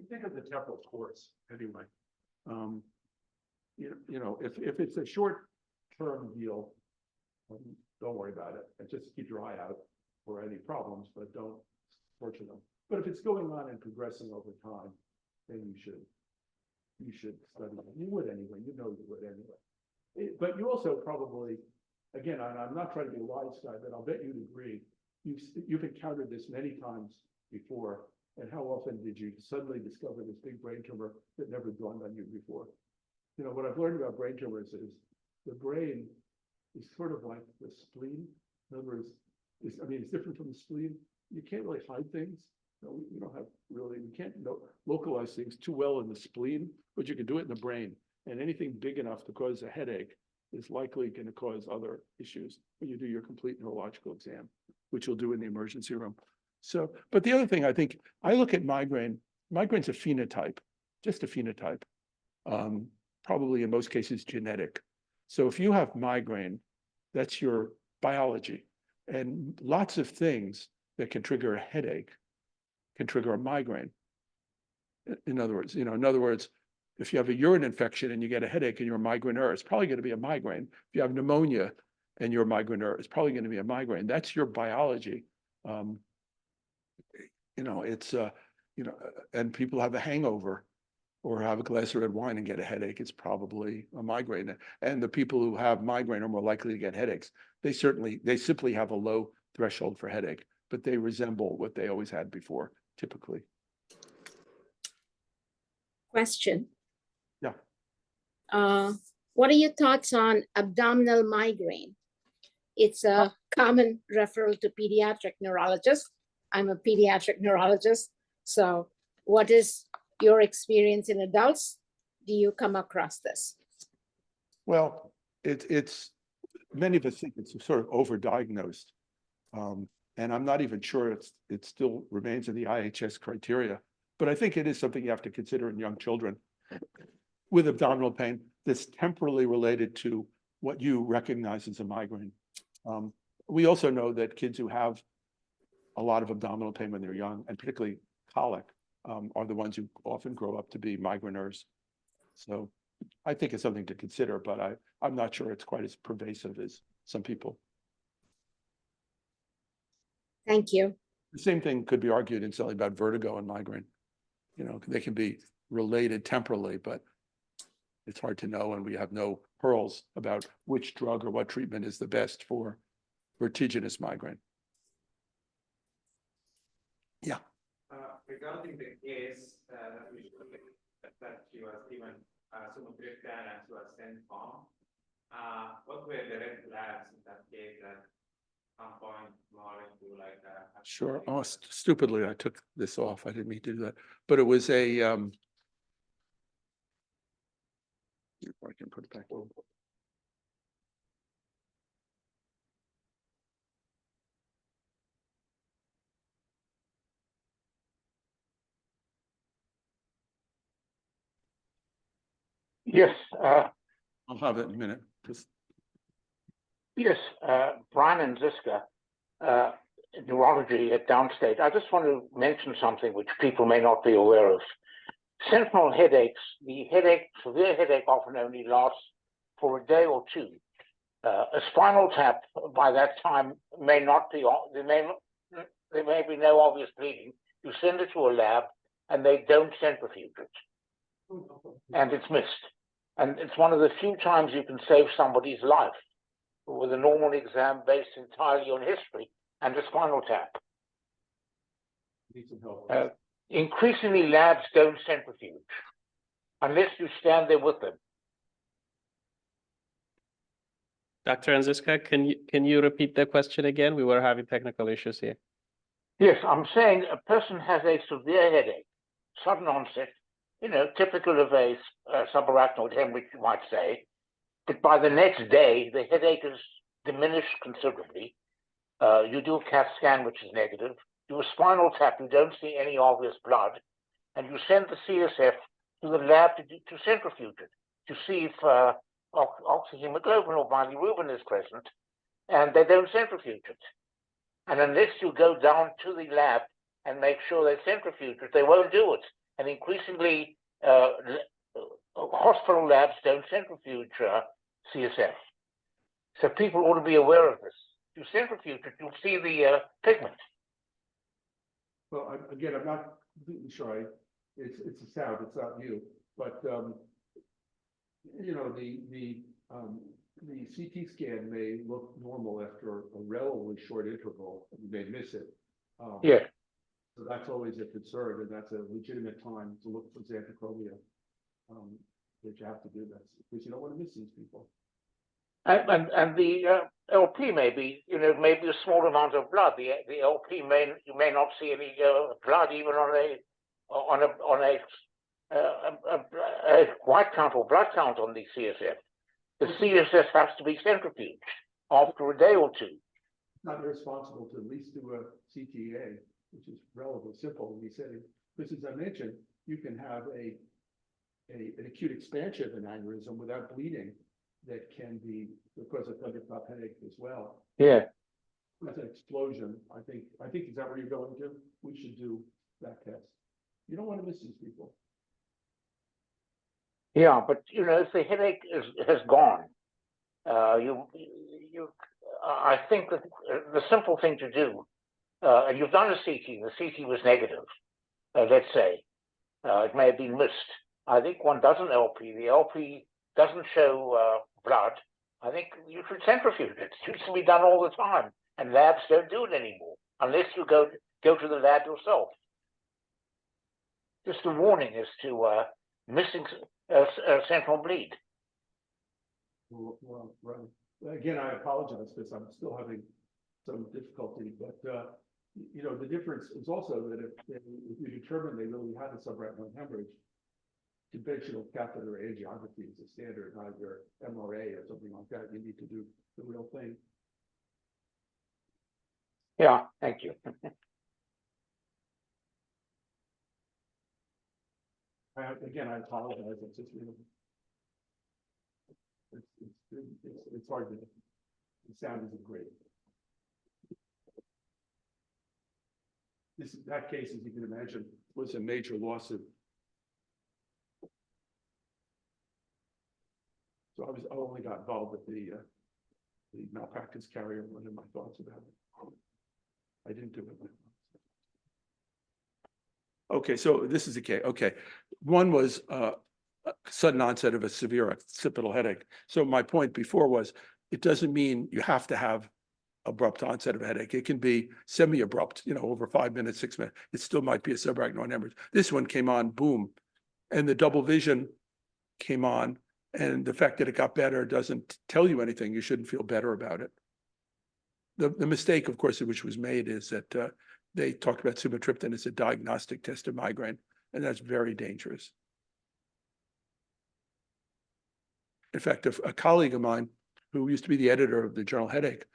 Think of the temporal course anyway. You know, if it's a short-term deal, don't worry about it and just keep your eye out for any problems, but don't torture them. But if it's going on and progressing over time, then you should study it. You would anyway. You know you would anyway. But you also probably, again, I'm not trying to be a wise guy, but I'll bet you'd agree. You've encountered this many times before. And how often did you suddenly discover this big brain tumor that never dawned on you before? You know, what I've learned about brain tumors is the brain is sort of like the spleen. In other words, it's different from the spleen. You can't really hide things. No, we don't have really, we can't localize things too well in the spleen, but you can do it in the brain. And anything big enough to cause a headache is likely going to cause other issues when you do your complete neurological exam, which you'll do in the emergency room. So, but the other thing I think, I look at migraine's a phenotype, just a phenotype, probably in most cases genetic. So if you have migraine, that's your biology. And lots of things that can trigger a headache can trigger a migraine. In other words, if you have a urine infection and you get a headache and you're a migraineur, it's probably going to be a migraine. If you have pneumonia and you're a migraineur, it's probably going to be a migraine. That's your biology. And people have a hangover or have a glass of red wine and get a headache, it's probably a migraine. And the people who have migraine are more likely to get headaches. They simply have a low threshold for headache, but they resemble what they always had before, typically. Question. Yeah. What are your thoughts on abdominal migraine? It's a common referral to pediatric neurologists. I'm a pediatric neurologist. So what is your experience in adults? Do you come across this? Well, it's many of us think it's sort of overdiagnosed. And I'm not even sure it still remains in the IHS criteria, but I think it is something you have to consider in young children with abdominal pain that's temporally related to what you recognize as a migraine. We also know that kids who have a lot of abdominal pain when they're young, and particularly colic, are the ones who often grow up to be migraineurs. So I think it's something to consider, but I'm not sure it's quite as pervasive as some people. Thank you. The same thing could be argued in something about vertigo and migraine. You know, they can be related temporally, but it's hard to know, and we have no pearls about which drug or what treatment is the best for vertiginous migraine. Yeah. Regarding the case that we showed that she was given sumatriptan and she was sent home, what were the red flags in that case that some point more into like a... Sure. Oh, stupidly, I took this off. I didn't mean to do that. But it was a... I can put it back over. Yes, I'll have it in a minute. yes, Brian and Ziska, neurology at Downstate. I just want to mention something which people may not be aware of. Sentinel headaches, severe headache often only lasts for a day or two. A spinal tap by that time may not be, there may be no obvious bleeding. You send it to a lab and they don't centrifuge it. And it's missed. And it's one of the few times you can save somebody's life with a normal exam based entirely on history and a spinal tap. Need some help. Increasingly, labs don't centrifuge unless you stand there with them. Dr. Anziska, can you repeat the question again? We were having technical issues here. Yes, I'm saying a person has a severe headache, sudden onset, typical of a subarachnoid hemorrhage, you might say. But by the next day, the headache is diminished considerably. You do a CAT scan, which is negative. Do a spinal tap, you don't see any obvious blood. And you send the CSF to the lab to centrifuge it, to see if oxyhemoglobin or bilirubin is present, and they don't centrifuge it. And unless you go down to the lab and make sure they centrifuge it, they won't do it. And increasingly, hospital labs don't centrifuge CSF. So people ought to be aware of this. If you centrifuge it, you'll see the pigment. Well, again, I'm not completely sure. It's a sound, it's not you, but the CT scan may look normal after a relatively short interval. You may miss it. Yeah. So that's always a concern, and that's a legitimate time to look for xanthochromia. That you have to do that because you don't want to miss these people. And the LP may be, maybe a small amount of blood. The LP you may not see any blood even on a white count or blood count on the CSF. The CSF has to be centrifuged after a day or two. It's not irresponsible to at least do a CTA, which is relatively simple in these settings. Because as I mentioned, you can have an acute expansion of an aneurysm without bleeding that can be because of thunderclap headache as well. Yeah. With an explosion, I think is that where you're going to? We should do that test. You don't want to miss these people. Yeah, but if the headache has gone, I think that the simple thing to do, and you've done a CT, the CT was negative, let's say, it may have been missed. I think one does an LP, the LP doesn't show blood. I think you should centrifuge it. It used to be done all the time, and labs don't do it anymore unless you go to the lab yourself. Just a warning as to missing central bleed. Well, right. Again, I apologize because I'm still having some difficulty, but the difference is also that if you determine they really had a subarachnoid hemorrhage, conventional catheter angiography is a standard, either MRA or something like that. You need to do the real thing. Yeah, thank you. Again, I apologize. It's just it's hard to. The sound isn't great. That case, as you can imagine, was a major lawsuit. So I only got involved with the malpractice carrier. What are my thoughts about it? I didn't do it. Okay, so this is the case. Okay, one was sudden onset of a severe occipital headache. So my point before was, it doesn't mean you have to have abrupt onset of a headache. It can be semi-abrupt, over 5 minutes, 6 minutes. It still might be a subarachnoid hemorrhage. This one came on, boom, and the double vision came on, and the fact that it got better doesn't tell you anything. You shouldn't feel better about it. The mistake, of course, which was made is that they talked about sumatriptan as a diagnostic test of migraine, and that's very dangerous. In fact, a colleague of mine who used to be the editor of the journal Headache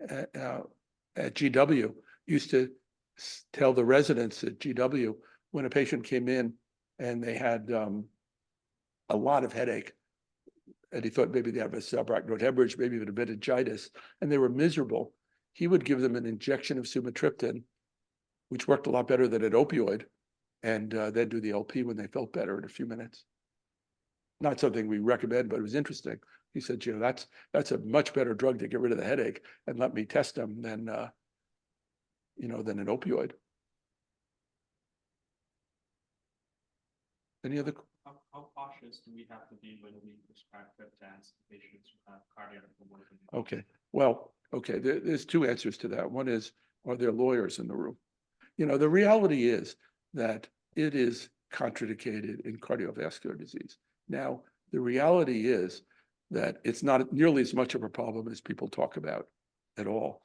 at GW used to tell the residents at GW when a patient came in and they had a lot of headache, and he thought maybe they had a subarachnoid hemorrhage, maybe even a meningitis, and they were miserable, he would give them an injection of sumatriptan, which worked a lot better than an opioid, and then do the LP when they felt better in a few minutes. Not something we recommend, but it was interesting. He said, that's a much better drug to get rid of the headache and let me test them than than an opioid. Any other? how cautious do we have to be when we prescribe triptans to patients who have cardiac comorbidity? Okay, well, okay, there's two answers to that. One is, are there lawyers in the room? You know, the reality is that it is contraindicated in cardiovascular disease. Now, the reality is that it's not nearly as much of a problem as people talk about at all.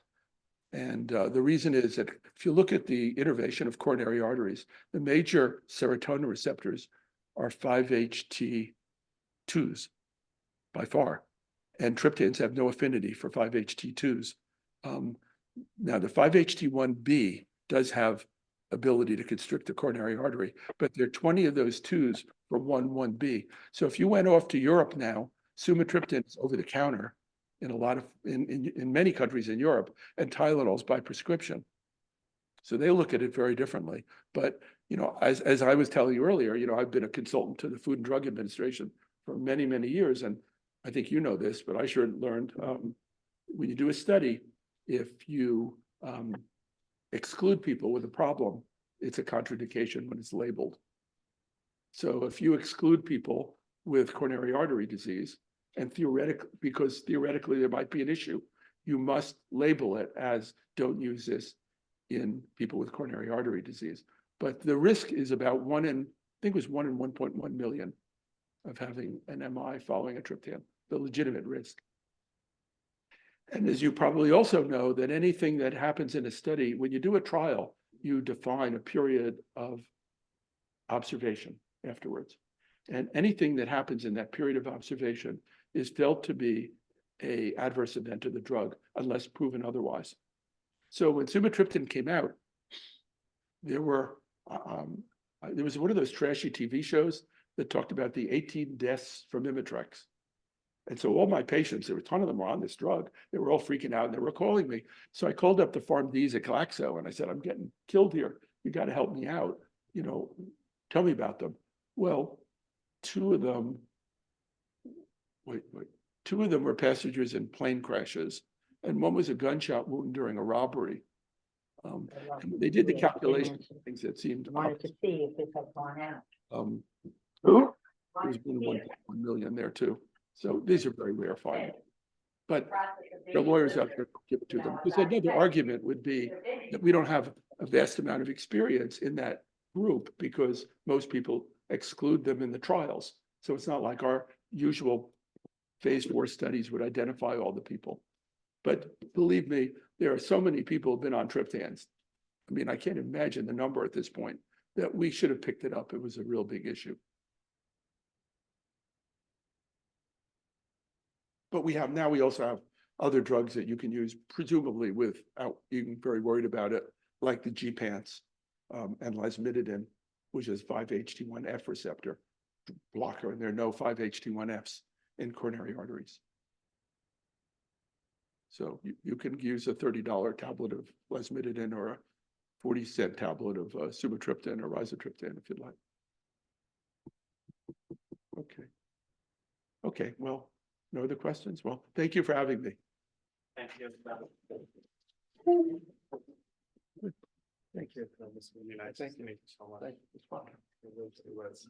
And the reason is that if you look at the innervation of coronary arteries, the major serotonin receptors are 5-HT2s by far, and triptans have no affinity for 5-HT2s. Now, the 5-HT1B does have ability to constrict the coronary artery, but there are 20 of those 2s for 1B. So if you went off to Europe now, sumatriptan is over the counter in a lot of in many countries in Europe, and Tylenol's by prescription. So they look at it very differently. But you know, as I was telling you earlier, you know, I've been a consultant to the Food and Drug Administration for many, many years, and I think you know this, but I sure learned when you do a study, if you exclude people with a problem, it's a contraindication when it's labeled. So if you exclude people with coronary artery disease, and theoretically there might be an issue, you must label it as don't use this in people with coronary artery disease. But the risk is about 1 in, I think it was 1 in 1.1 million of having an MI following a triptan, the legitimate risk. And as you probably also know, that anything that happens in a study, when you do a trial, you define a period of observation afterwards. And anything that happens in that period of observation is felt to be an adverse event of the drug, unless proven otherwise. So when sumatriptan came out, there was one of those trashy TV shows that talked about the 18 deaths from Imitrex. And so all my patients, there were a ton of them were on this drug. They were all freaking out and they were calling me. So I called up the PharmDs at Glaxo and I said, I'm getting killed here. You got to help me out. You know, tell me about them. Well, two of them were passengers in plane crashes, and one was a gunshot wound during a robbery. And they did the calculations, things that seemed Wanted to see if this had gone out. Who? there's been 1.1 million there too. So these are very rare findings. But the lawyers out there give it to them. Because another argument would be that we don't have a vast amount of experience in that group because most people exclude them in the trials. So it's not like our usual phase 4 studies would identify all the people. But believe me, there are so many people who have been on triptans. I mean, I can't imagine the number at this point that we should have picked it up. It was a real big issue. But we also have other drugs that you can use, presumably without being very worried about it, like the GPANTs and lasmiditan, which is 5-HT1F receptor blocker, and there are no 5-HT1Fs in coronary arteries. So you can use a $30 tablet of lasmiditan or a 40-cent tablet of sumatriptan or rizatriptan if you'd like. Okay. Okay, well, no other questions? Well, thank you for having me. Thank you. Thank you. That was really nice. Thank you. Thank you so much. Thank you. It's fun. It was.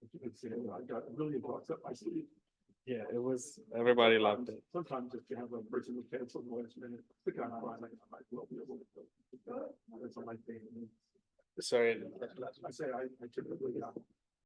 I got really boxed up my sleeve. Yeah, it was. Everybody loved it. Sometimes if you have a person who canceled the last minute, the kind of fine, I might well be able to. That's on my thing. Sorry. I say I typically